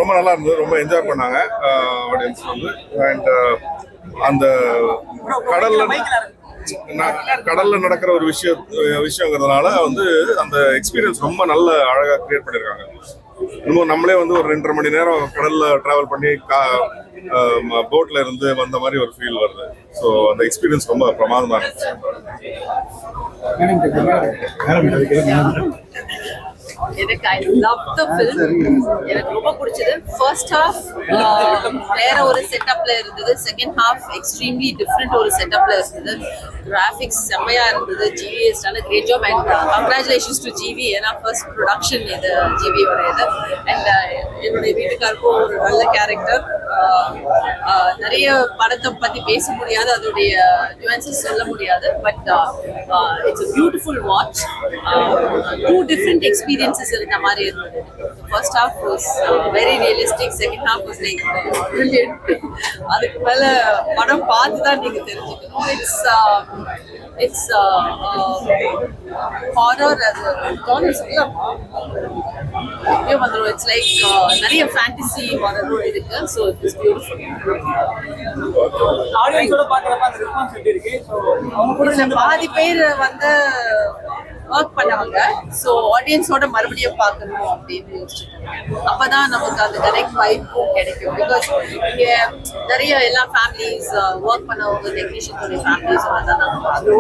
ரொம்ப நல்லா இருந்தது, ரொம்ப என்ஜாய் பண்ணாங்க ஆடியன்ஸ் வந்து. அண்ட் அந்த கடல்ல நடக்கிற ஒரு விஷயங்கிறதுனால வந்து அந்த எக்ஸ்பீரியன்ஸ் ரொம்ப நல்ல அழகா கிரியேட் பண்ணியிருக்காங்க. இன்னும் நம்மளே வந்து ஒரு 2.5 மணி நேரம் கடல்ல டிராவல் பண்ணி போட்ல இருந்து வந்த மாதிரி ஒரு ஃபீல் வருது. ஸோ அந்த எக்ஸ்பீரியன்ஸ் ரொம்ப பிரமாதமா இருந்துச்சு. எனக்கு ஐ லவ் த ஃபிலிம். எனக்கு ரொம்ப பிடிச்சது. ஃபர்ஸ்ட் ஹாஃப் வேற ஒரு செட்டப்ல இருந்தது, செகண்ட் ஹாஃப் எக்ஸ்ட்ரீம்லி டிஃப்ரெண்ட் ஒரு செட்டப்ல இருந்தது. கிராஃபிக்ஸ் செம்மையா இருந்தது. GV has done a great job and congratulations to GV. ஏன்னா ஃபர்ஸ்ட் ப்ரொடக்ஷன் இது ஜிவியோட இது. அண்ட் என்னுடைய வீட்டுக்காருக்கும் ஒரு நல்ல கேரக்டர். நிறைய படத்தை பத்தி பேச முடியாது, அதோடைய நியூன்சஸ் சொல்ல முடியாது. But it's a beautiful watch. Two different experiences இருந்த மாதிரி இருந்தது. First half was very realistic, second half was like brilliant. அதுக்கு மேல படம் பார்த்து தான் நீங்க தெரிஞ்சுக்கணும். It's horror as a genre. It's like நிறைய fantasy horror இருக்கு. So it's beautiful. ஆடியன்ஸோட பார்க்கறப்ப அந்த ரெஸ்பான்ஸ் எப்படி இருக்கு? சோ அவங்க கூட பாதி பேர் வந்து ஒர்க் பண்ணவங்க. ஸோ ஆடியன்ஸோட மறுபடியும் பார்க்கணும் அப்படின்னு யோசிச்சுருக்காங்க. அப்பதான் நமக்கு அந்த கனெக்ட் வைப்பும் கிடைக்கும். பிகாஸ் இங்கே நிறைய எல்லா ஃபேமிலிஸ் ஒர்க் பண்ணவங்க, டெக்னீஷியன்ஸோட ஃபேமிலிஸோட தான் நம்ம